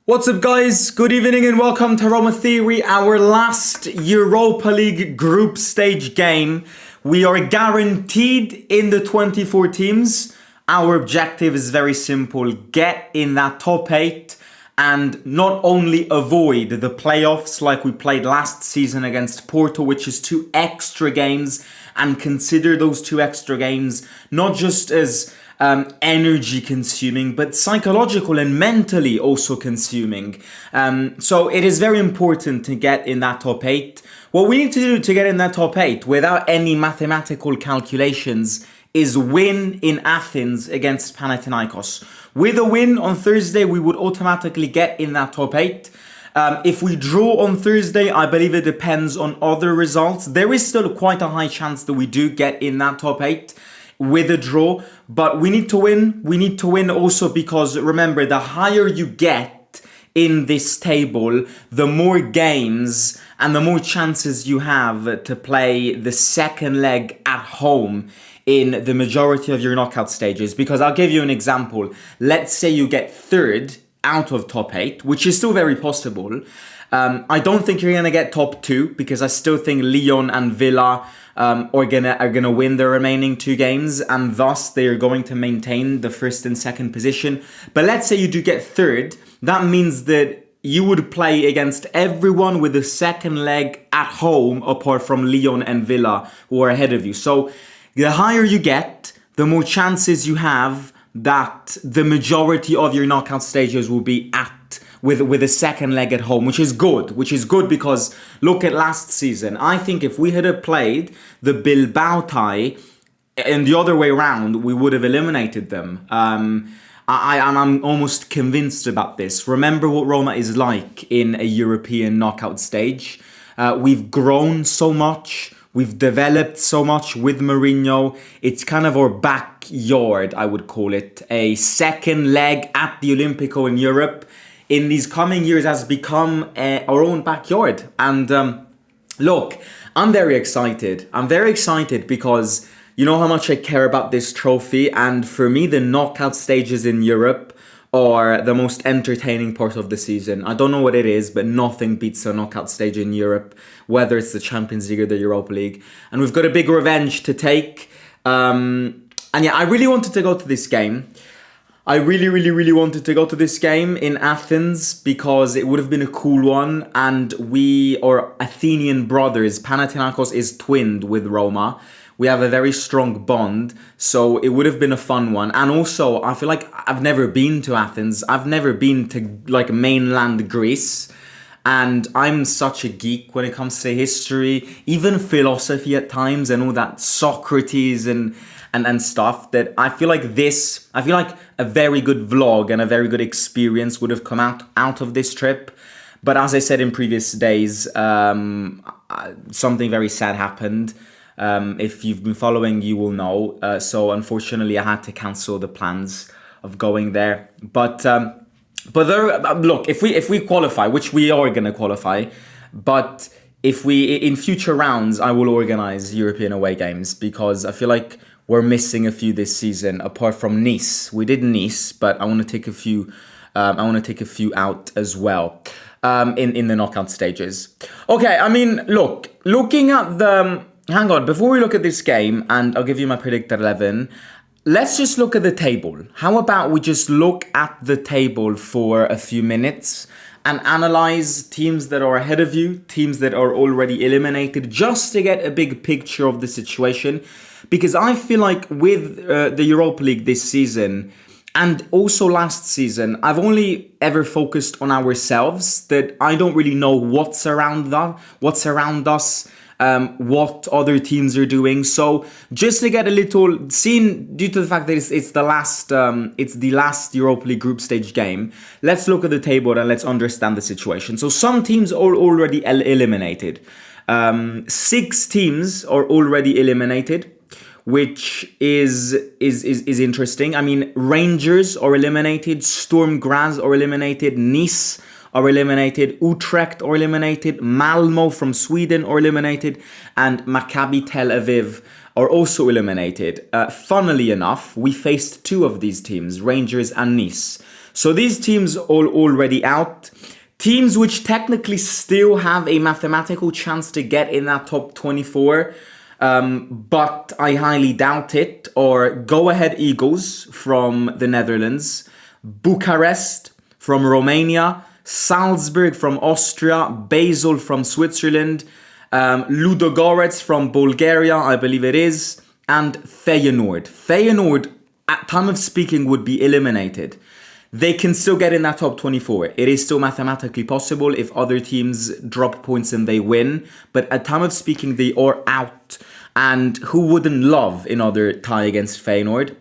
What's up, guys? Good evening and welcome to Roma Theory, our last Europa League group stage game. We are guaranteed in the 24 teams. Our objective is very simple: get in that top 8 and not only avoid the playoffs like we played last season against Porto, which is 2 extra games, and consider those 2 extra games not just as energy consuming, but psychological and mentally also consuming. So it is very important to get in that top 8. What we need to do to get in that top 8 without any mathematical calculations is win in Athens against Panathinaikos. With a win on Thursday, we would automatically get in that top 8. If we draw on Thursday, I believe it depends on other results. There is still quite a high chance that we do get in that top 8 with a draw, but we need to win. We need to win also because, remember, the higher you get in this table, the more games and the more chances you have to play the second leg at home in the majority of your knockout stages. Because I'll give you an example. Let's say you get third out of top 8, which is still very possible. I don't think you're gonna get top 2 because I still think Lyon and Villa are gonna win the remaining 2 games, and thus they are going to maintain the first and second position. But let's say you do get third, that means that you would play against everyone with the second leg at home apart from Lyon and Villa, who are ahead of you. So the higher you get, the more chances you have that the majority of your knockout stages will be with a second leg at home, which is good because look at last season. I think if we had played the Bilbao tie and the other way around, we would have eliminated them. I'm almost convinced about this. Remember what Roma is like in a European knockout stage. We've grown so much. We've developed so much with Mourinho. It's kind of our backyard, I would call it. A second leg at the Olimpico in Europe in these coming years has become our own backyard. And look, I'm very excited. I'm very excited because you know how much I care about this trophy. And for me, the knockout stages in Europe are the most entertaining part of the season. I don't know what it is, but nothing beats a knockout stage in Europe, whether it's the Champions League or the Europa League. And we've got a big revenge to take. And yeah, I really wanted to go to this game. I really wanted to go to this game in Athens because it would have been a cool one. And we are Athenian brothers. Panathinaikos is twinned with Roma. We have a very strong bond, so it would have been a fun one. And also, I feel like I've never been to Athens. I've never been to like mainland Greece. And I'm such a geek when it comes to history, even philosophy at times and all that Socrates and stuff, that I feel like a very good vlog and a very good experience would have come out of this trip. But as I said in previous days, something very sad happened. If you've been following, you will know. So unfortunately, I had to cancel the plans of going there. But there, look, if we qualify, which we are going to qualify, but if we in future rounds, I will organize European away games because I feel like we're missing a few this season. Apart from Nice, we did Nice, but I want to take a few. I want to take a few out as well in the knockout stages. Okay, I mean, looking at the. Hang on, before we look at this game, and I'll give you my predicted 11, let's just look at the table. How about we just look at the table for a few minutes and analyze teams that are ahead of you, teams that are already eliminated, just to get a big picture of the situation. Because I feel like with the Europa League this season, and also last season, I've only ever focused on ourselves, that I don't really know what's around us. What other teams are doing. So just to get a little scene, due to the fact that it's the last Europa League group stage game, let's look at the table and let's understand the situation. So some teams are already eliminated. 6 teams are already eliminated, which is interesting. I mean, Rangers are eliminated, Sturm Graz are eliminated, Nice are eliminated, Utrecht are eliminated, Malmo from Sweden are eliminated, and Maccabi Tel Aviv are also eliminated. Funnily enough, we faced 2 of these teams, Rangers and Nice. So these teams are already out. Teams which technically still have a mathematical chance to get in that top 24, but I highly doubt it, are Go Ahead Eagles from the Netherlands, Bucharest from Romania, Salzburg from Austria, Basel from Switzerland, Ludogorets from Bulgaria, I believe it is, and Feyenoord. Feyenoord, at time of speaking, would be eliminated. They can still get in that top 24. It is still mathematically possible if other teams drop points and they win. But at time of speaking, they are out. And who wouldn't love another tie against Feyenoord?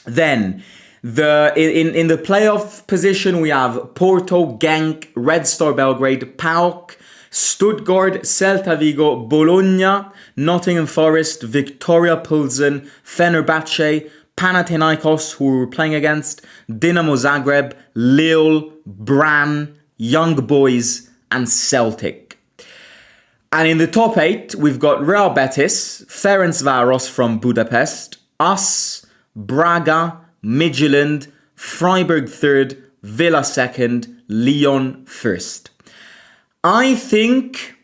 Then, in the playoff position, we have Porto, Genk, Red Star Belgrade, PAOK, Stuttgart, Celta Vigo, Bologna, Nottingham Forest, Victoria Pilsen, Fenerbahce, Panathinaikos, who we were playing against, Dinamo Zagreb, Lille, Brann, Young Boys, and Celtic. And in the top 8, we've got Real Betis, Ferencváros from Budapest, us, Braga, Midtjylland, Freiburg 3rd, Villa 2nd, Lyon 1st. I think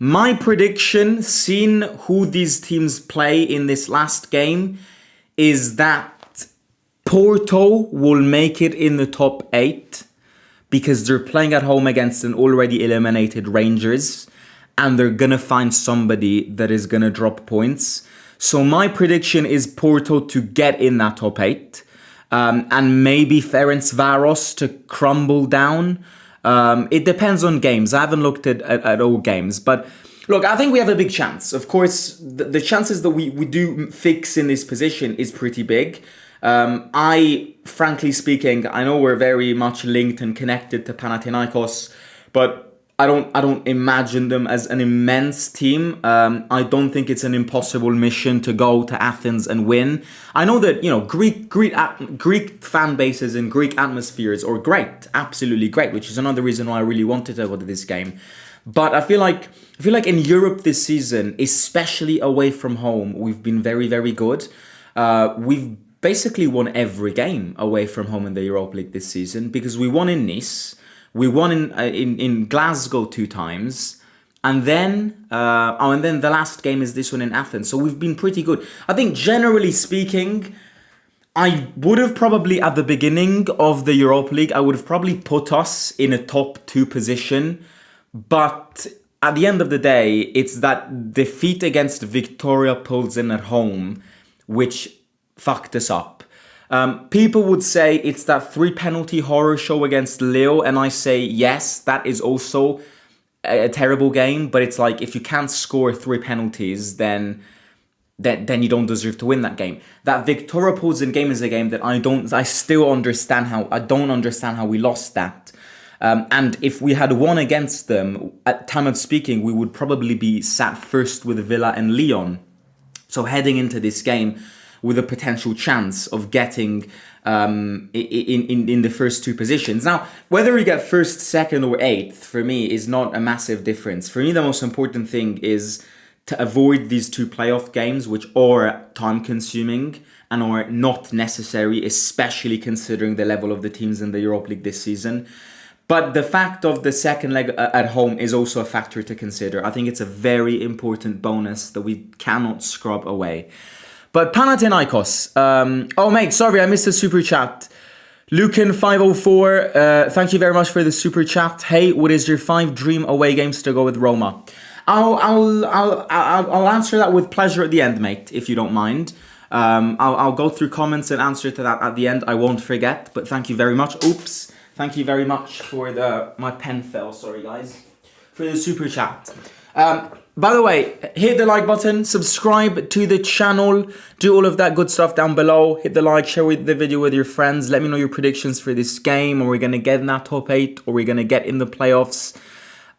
my prediction, seeing who these teams play in this last game, is that Porto will make it in the top 8 because they're playing at home against an already eliminated Rangers and they're going to find somebody that is going to drop points. So my prediction is Porto to get in that top 8 and maybe Ferencváros to crumble down. It depends on games. I haven't looked at all games, but look, I think we have a big chance. Of course, the chances that we do fix in this position is pretty big. Frankly speaking, I know we're very much linked and connected to Panathinaikos, but I don't imagine them as an immense team. I don't think it's an impossible mission to go to Athens and win. I know that, Greek fan bases and Greek atmospheres are great, absolutely great, which is another reason why I really wanted to go to this game. But I feel like in Europe this season, especially away from home, we've been very, very good. We've basically won every game away from home in the Europa League this season because we won in Nice, we won in Glasgow 2 times, and then the last game is this one in Athens. So we've been pretty good. I think generally speaking, I would have probably at the beginning of the Europa League, I would have probably put us in a top 2 position. But at the end of the day, it's that defeat against Victoria Pilsen at home which fucked us up. People would say it's that 3-penalty horror show against Lille, and I say yes, that is also a terrible game. But it's like if you can't score 3 penalties, then you don't deserve to win that game. That Victoria Pilsen game is a game that I don't understand how we lost that. And if we had won against them, at time of speaking, we would probably be sat first with Villa and Lyon. So heading into this game with a potential chance of getting in the first 2 positions. Now, whether we get 1st, 2nd or 8th, for me, is not a massive difference. For me, the most important thing is to avoid these 2 playoff games, which are time-consuming and are not necessary, especially considering the level of the teams in the Europa League this season. But the fact of the second leg at home is also a factor to consider. I think it's a very important bonus that we cannot scrub away. But Panathinaikos. Oh, mate, sorry, I missed the super chat. Lucan504, thank you very much for the super chat. Hey, what is your 5 dream away games to go with Roma? I'll answer that with pleasure at the end, mate, if you don't mind. I'll go through comments and answer to that at the end. I won't forget, but thank you very much. Oops. Thank you very much for my pen fell, sorry guys, for the super chat. By the way, hit the like button, subscribe to the channel, do all of that good stuff down below. Hit the like, share the video with your friends. Let me know your predictions for this game. Are we going to get in that top 8? Are we going to get in the playoffs?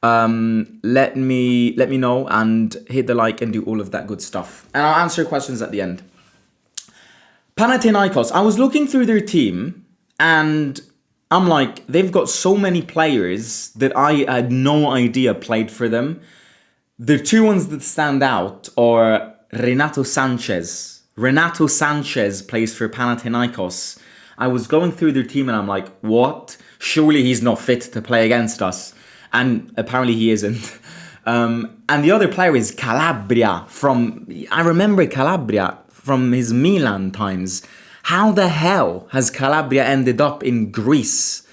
Let me know and hit the like and do all of that good stuff. And I'll answer questions at the end. Panathinaikos, I was looking through their team and I'm like, they've got so many players that I had no idea played for them. The 2 ones that stand out are Renato Sanchez. Renato Sanchez plays for Panathinaikos. I was going through their team and I'm like, what? Surely he's not fit to play against us. And apparently he isn't. And the other player is Calabria I remember Calabria from his Milan times. How the hell has Calabria ended up in Greece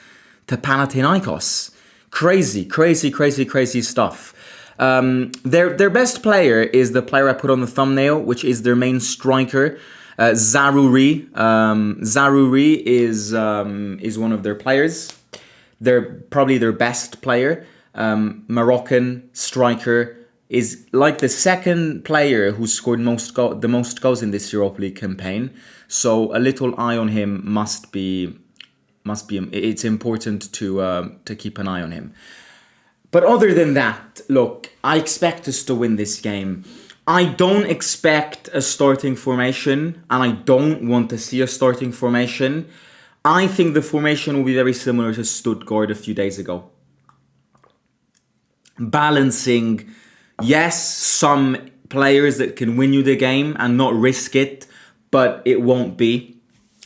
to Panathinaikos? Crazy stuff. Their best player is the player I put on the thumbnail, which is their main striker, Zarouri. Zarouri is one of their players. They're probably their best player. Moroccan striker, is like the second player who scored the most goals in this Europa League campaign. So a little eye on him must be. It's important to keep an eye on him. But other than that, look, I expect us to win this game. I don't expect a starting formation, and I don't want to see a starting formation. I think the formation will be very similar to Stuttgart a few days ago. Balancing, yes, some players that can win you the game and not risk it, but it won't be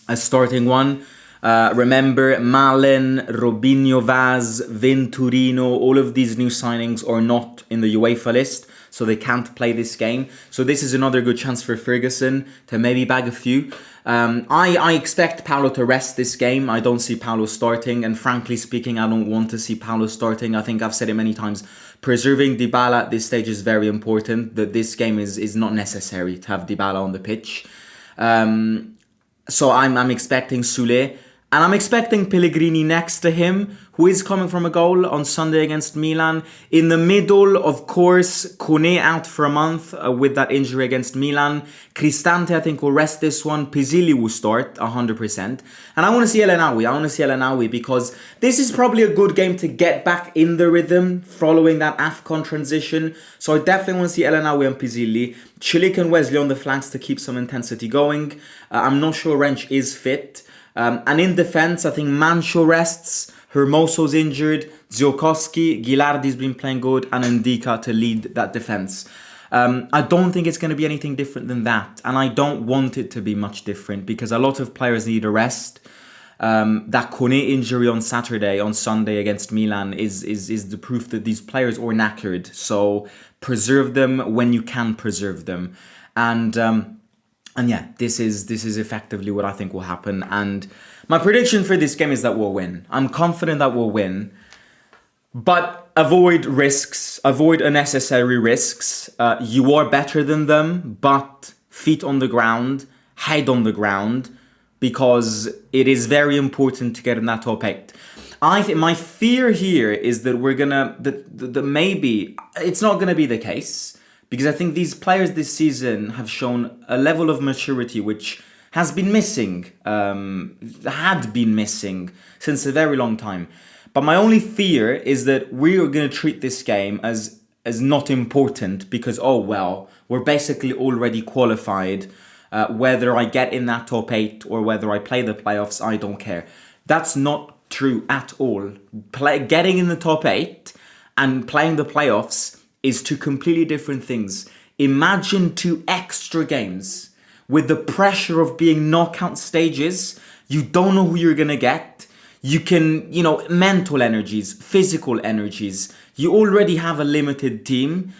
a starting one. Remember, Malen, Robinho Vaz, Venturino, all of these new signings are not in the UEFA list, so they can't play this game. So this is another good chance for Ferguson to maybe bag a few. I expect Paulo to rest this game. I don't see Paulo starting, and frankly speaking, I don't want to see Paulo starting. I think I've said it many times. Preserving Dybala at this stage is very important. That this game is not necessary to have Dybala on the pitch. So I'm expecting Soulé. And I'm expecting Pellegrini next to him, who is coming from a goal on Sunday against Milan. In the middle, of course, Kone out for a month with that injury against Milan. Cristante, I think, will rest this one. Pizzilli will start 100%. And I want to see El Enaoui because this is probably a good game to get back in the rhythm following that AFCON transition. So I definitely want to see El Enaoui and Pizzilli. Chilik and Wesley on the flanks to keep some intensity going. I'm not sure Wrench is fit. And in defense, I think Mancho rests, Hermoso's injured, Ziokowski, Gilardi's been playing good, and Ndika to lead that defense. I don't think it's going to be anything different than that, and I don't want it to be much different because a lot of players need a rest. That Kone injury on Sunday against Milan is the proof that these players are knackered. So preserve them when you can preserve them, And yeah, this is effectively what I think will happen. And my prediction for this game is that we'll win. I'm confident that we'll win. But avoid risks. Avoid unnecessary risks. You are better than them, but feet on the ground, head on the ground, because it is very important to get in that top 8. I think my fear here is that we're gonna that maybe it's not gonna be the case. Because I think these players this season have shown a level of maturity which has been missing, had been missing since a very long time. But my only fear is that we are going to treat this game as not important because, oh well, we're basically already qualified. Whether I get in that top 8 or whether I play the playoffs, I don't care. That's not true at all. Getting in the top 8 and playing the playoffs is two completely different things. Imagine 2 extra games with the pressure of being knockout stages. You don't know who you're gonna get. You can, mental energies, physical energies. You already have a limited team.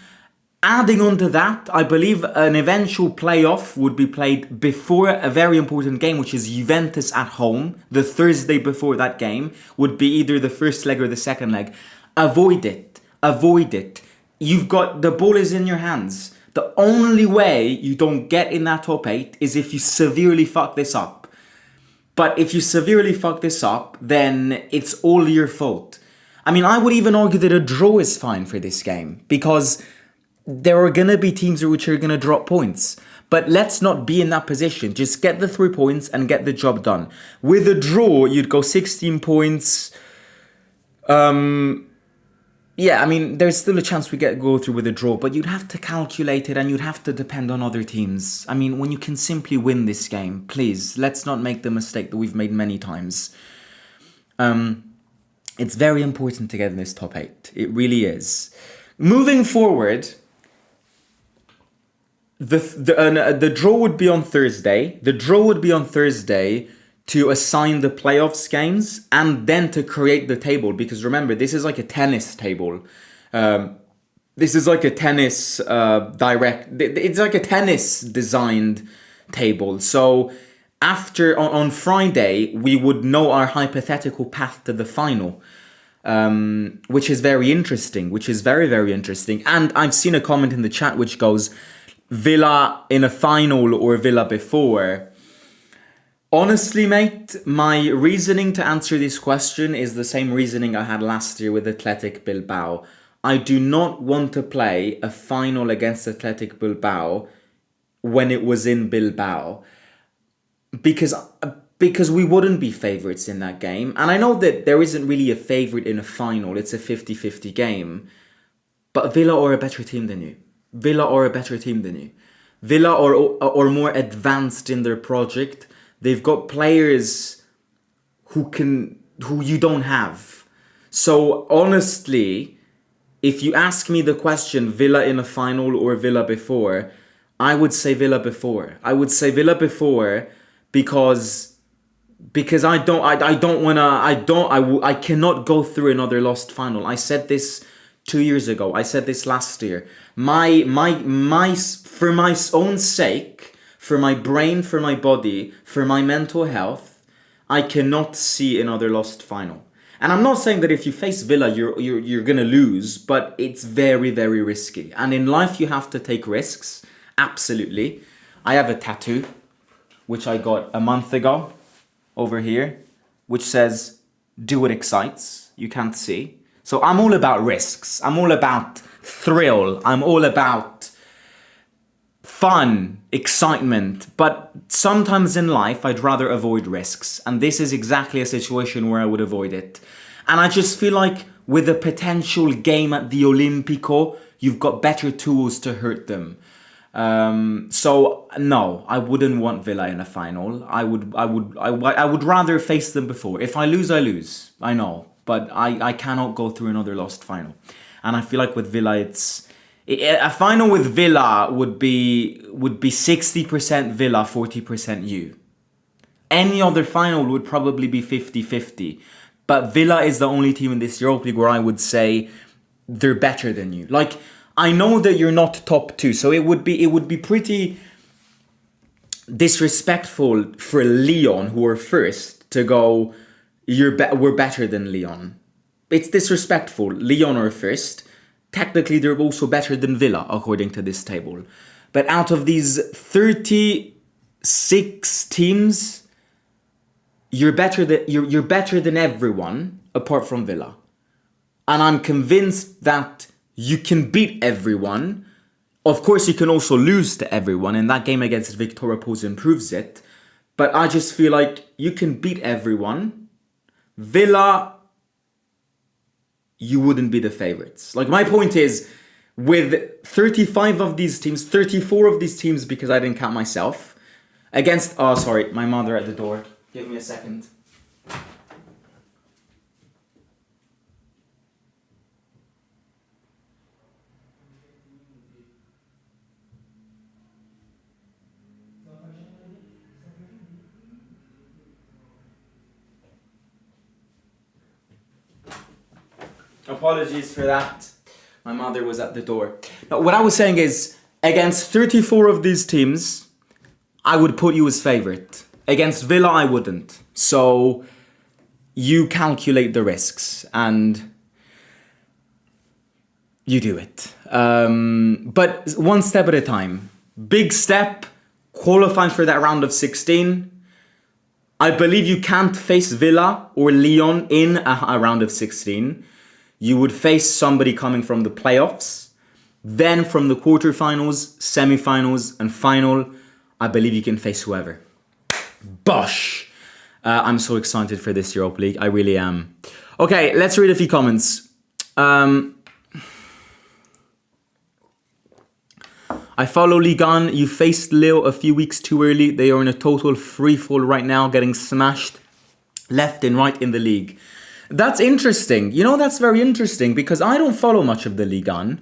Adding on to that, I believe an eventual playoff would be played before a very important game, which is Juventus at home. The Thursday before that game would be either the first leg or the second leg. Avoid it. You've got, the ball is in your hands. The only way you don't get in that top 8 is if you severely fuck this up. But if you severely fuck this up, then it's all your fault. I mean, I would even argue that a draw is fine for this game because there are going to be teams which are going to drop points. But let's not be in that position. Just get the 3 points and get the job done. With a draw, you'd go 16 points. Yeah, I mean, there's still a chance we go through with a draw, but you'd have to calculate it and you'd have to depend on other teams. I mean, when you can simply win this game, please, let's not make the mistake that we've made many times. It's very important to get in this top 8. It really is. Moving forward, the draw would be on Thursday. to assign the playoffs games and then to create the table. Because remember, this is like a tennis table. This is like a tennis it's like a tennis designed table. So after on Friday, we would know our hypothetical path to the final. Which is very interesting, which is very, very interesting. And I've seen a comment in the chat which goes, Villa in a final or Villa before. Honestly, mate, my reasoning to answer this question is the same reasoning I had last year with Athletic Bilbao. I do not want to play a final against Athletic Bilbao when it was in Bilbao. Because we wouldn't be favourites in that game. And I know that there isn't really a favourite in a final. It's a 50-50 game. But Villa are a better team than you. Villa are a better team than you. Villa are more advanced in their project. They've got players who you don't have. So honestly, if you ask me the question, Villa in a final or Villa before, I would say Villa before. I would say Villa before because I cannot go through another lost final. I said this 2 years ago. I said this last year. For my own sake, for my brain, for my body, for my mental health, I cannot see another lost final. And I'm not saying that if you face Villa, you're gonna lose, but it's very, very risky. And in life, you have to take risks. Absolutely. I have a tattoo, which I got a month ago, over here, which says, "Do what excites." You can't see. So I'm all about risks. I'm all about thrill. I'm all about fun, excitement. But sometimes in life, I'd rather avoid risks. And this is exactly a situation where I would avoid it. And I just feel like with a potential game at the Olimpico, you've got better tools to hurt them. So no, I wouldn't want Villa in a final. I would rather face them before. If I lose, I lose. I know, but I cannot go through another lost final. And I feel like with Villa, a final with Villa would be 60% Villa, 40% you. Any other final would probably be 50-50. But Villa is the only team in this Europa League where I would say they're better than you. Like, I know that you're not top two, so it would be pretty disrespectful for Lyon, who are first, to go, we're better than Lyon. It's disrespectful. Lyon are first. Technically, they're also better than Villa, according to this table. But out of these 36 teams, you're better than everyone apart from Villa. And I'm convinced that you can beat everyone. Of course, you can also lose to everyone, and that game against Victoria Pilsen proves it. But I just feel like you can beat everyone. Villa, you wouldn't be the favorites. Like, my point is, with 35 of these teams, 34 of these teams, because I didn't count myself, against... Oh, sorry, my mother at the door. Give me a second. Apologies for that. My mother was at the door. Now, what I was saying is, against 34 of these teams, I would put you as favourite. Against Villa, I wouldn't. So you calculate the risks and you do it. But one step at a time. Big step, qualifying for that round of 16. I believe you can't face Villa or Lyon in a round of 16. You would face somebody coming from the playoffs. Then from the quarterfinals, semifinals, and final, I believe you can face whoever. Bosh! I'm so excited for this Europa League. I really am. Okay, let's read a few comments. I follow Ligue 1. You faced Lille a few weeks too early. They are in a total freefall right now, getting smashed left and right in the league. That's interesting. You know, that's very interesting because I don't follow much of the Ligue 1.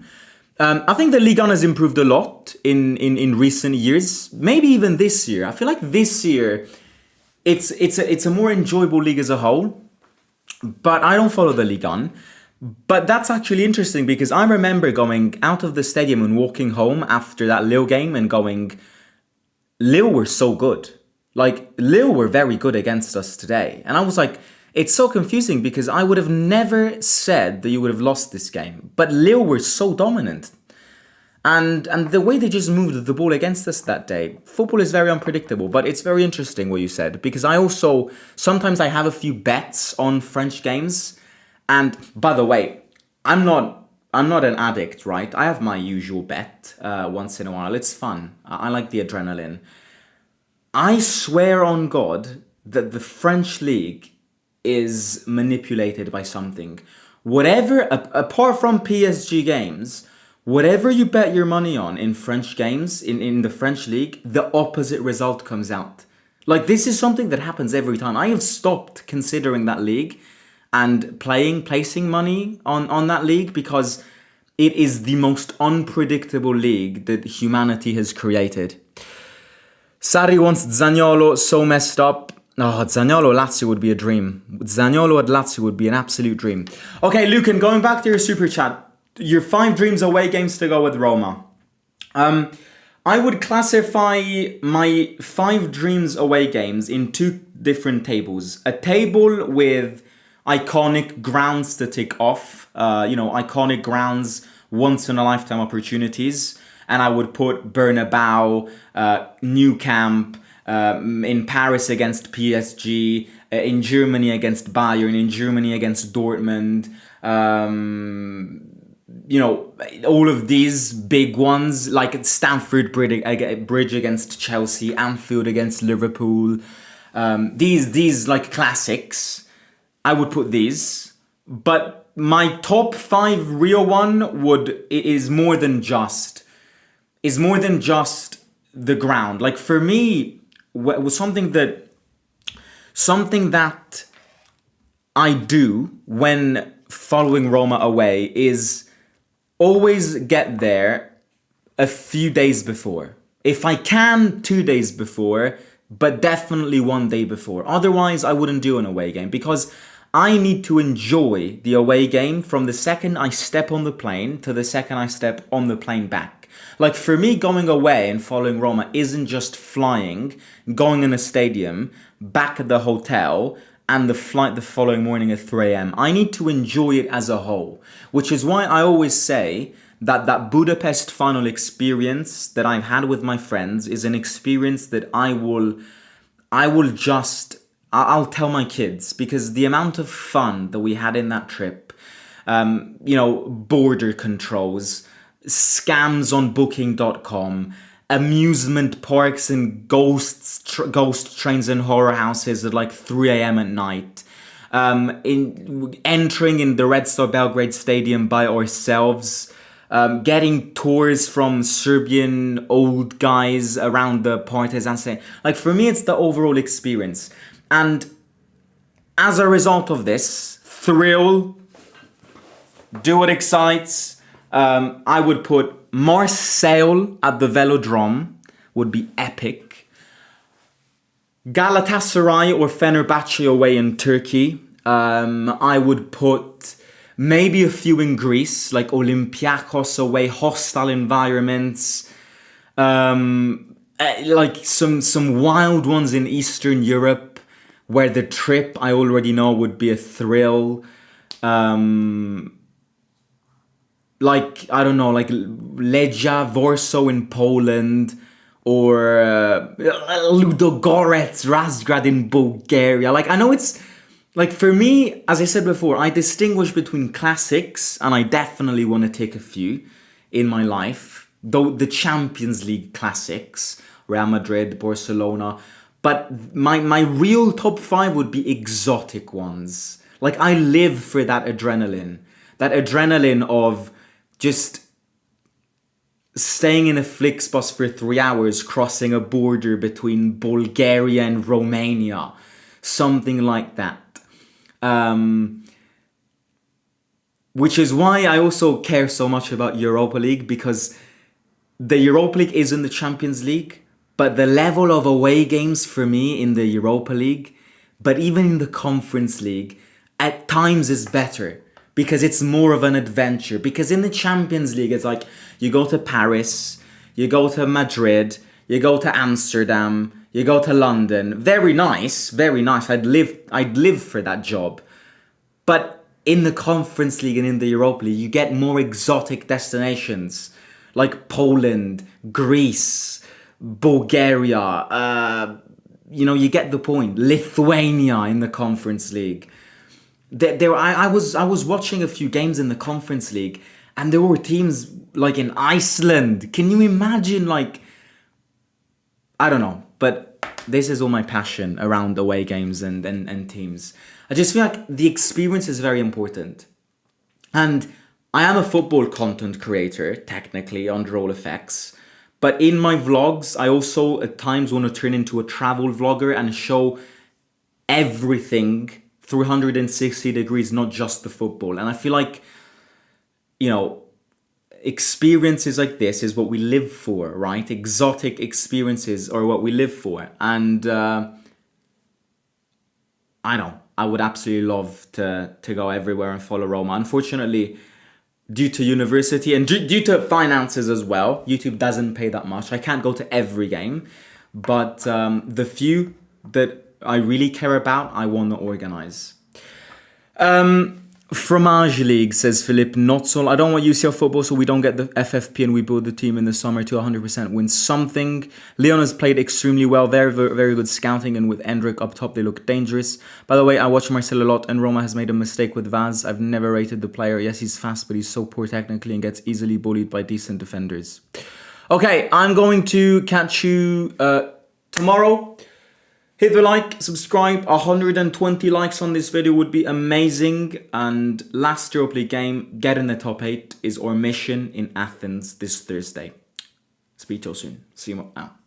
I think the Ligue 1 has improved a lot in recent years. Maybe even this year. I feel like this year it's a more enjoyable league as a whole. But I don't follow the Ligue 1. But that's actually interesting because I remember going out of the stadium and walking home after that Lille game and going, Lille were so good. Like, Lille were very good against us today. And I was like, it's so confusing because I would have never said that you would have lost this game. But Lille were so dominant. And the way they just moved the ball against us that day, football is very unpredictable, but it's very interesting what you said, because I also, sometimes I have a few bets on French games. And by the way, I'm not an addict, right? I have my usual bet once in a while. It's fun. I like the adrenaline. I swear on God that the French league is manipulated by something. Whatever, apart from PSG games, whatever you bet your money on in French games, in the French league, the opposite result comes out. Like, this is something that happens every time. I have stopped considering that league and placing money on that league because it is the most unpredictable league that humanity has created. Sarri wants Zaniolo so messed up. Oh, Zaniolo Lazio would be a dream. Zaniolo at Lazio would be an absolute dream. Okay, Lucan, going back to your super chat. Your 5 dreams away games to go with Roma. I would classify my 5 dreams away games in 2 different tables. A table with iconic grounds to tick off. Iconic grounds, once in a lifetime opportunities. And I would put Bernabeu, Nou Camp, in Paris against PSG, in Germany against Bayern, in Germany against Dortmund. All of these big ones, like Stamford Bridge against Chelsea, Anfield against Liverpool. These like classics. I would put these, but my top 5 real one is more than just the ground. Like, for me, was something that I do when following Roma away is always get there a few days before. If I can, 2 days before, but definitely 1 day before. Otherwise, I wouldn't do an away game because I need to enjoy the away game from the second I step on the plane to the second I step on the plane back. Like, for me, going away and following Roma isn't just flying, going in a stadium, back at the hotel, and the flight the following morning at 3 a.m. I need to enjoy it as a whole, which is why I always say that Budapest final experience that I've had with my friends is an experience that I'll tell my kids, because the amount of fun that we had in that trip, border controls, scams on booking.com, amusement parks and ghost trains and horror houses at like 3 a.m. at night, entering in the Red Star Belgrade Stadium by ourselves, getting tours from Serbian old guys around the Partizan Stadium. Like, for me, it's the overall experience. And as a result of this, thrill, do what excites, I would put Marseille at the Velodrome, would be epic. Galatasaray or Fenerbahce away in Turkey. I would put maybe a few in Greece, like Olympiakos away, hostile environments. Like some wild ones in Eastern Europe, where the trip I already know would be a thrill. Like, I don't know, like Legia, Warsaw in Poland, or Ludogorets, Razgrad in Bulgaria. Like, I know it's, like, for me, as I said before, I distinguish between classics, and I definitely want to take a few in my life, though the Champions League classics, Real Madrid, Barcelona. But my real top 5 would be exotic ones. Like, I live for that adrenaline of just staying in a Flixbus for 3 hours, crossing a border between Bulgaria and Romania, something like that. Which is why I also care so much about Europa League, because the Europa League isn't the Champions League, But the level of away games for me in the Europa League, but even in the Conference League, at times is better because it's more of an adventure. Because in the Champions League, it's like you go to Paris, you go to Madrid, you go to Amsterdam, you go to London. Very nice, very nice. I'd live for that job. But in the Conference League and in the Europa League, you get more exotic destinations like Poland, Greece, Bulgaria, you get the point. Lithuania in the Conference League. I was watching a few games in the Conference League, and there were teams like in Iceland. Can you imagine? I don't know, but this is all my passion around away games and teams. I just feel like the experience is very important, and I am a football content creator technically on Roll Effects. But in my vlogs, I also at times want to turn into a travel vlogger and show everything 360 degrees, not just the football. And I feel like, experiences like this is what we live for, right? Exotic experiences are what we live for. And I would absolutely love to go everywhere and follow Roma. Unfortunately, due to university and due to finances as well, YouTube doesn't pay that much. I can't go to every game, but the few that I really care about, I want to organize. Fromage League, says Philippe Notzel. I don't want UCL football so we don't get the FFP and we build the team in the summer to 100% win something. Leon has played extremely well. Very, very, very good scouting, and with Endrick up top, they look dangerous. By the way, I watch Marcel a lot, and Roma has made a mistake with Vaz. I've never rated the player. Yes, he's fast, but he's so poor technically and gets easily bullied by decent defenders. Okay, I'm going to catch you tomorrow. Hit the like, subscribe. 120 likes on this video would be amazing. And last Europa League game, get in the top 8 is our mission in Athens this Thursday. Speak to you soon. See you out.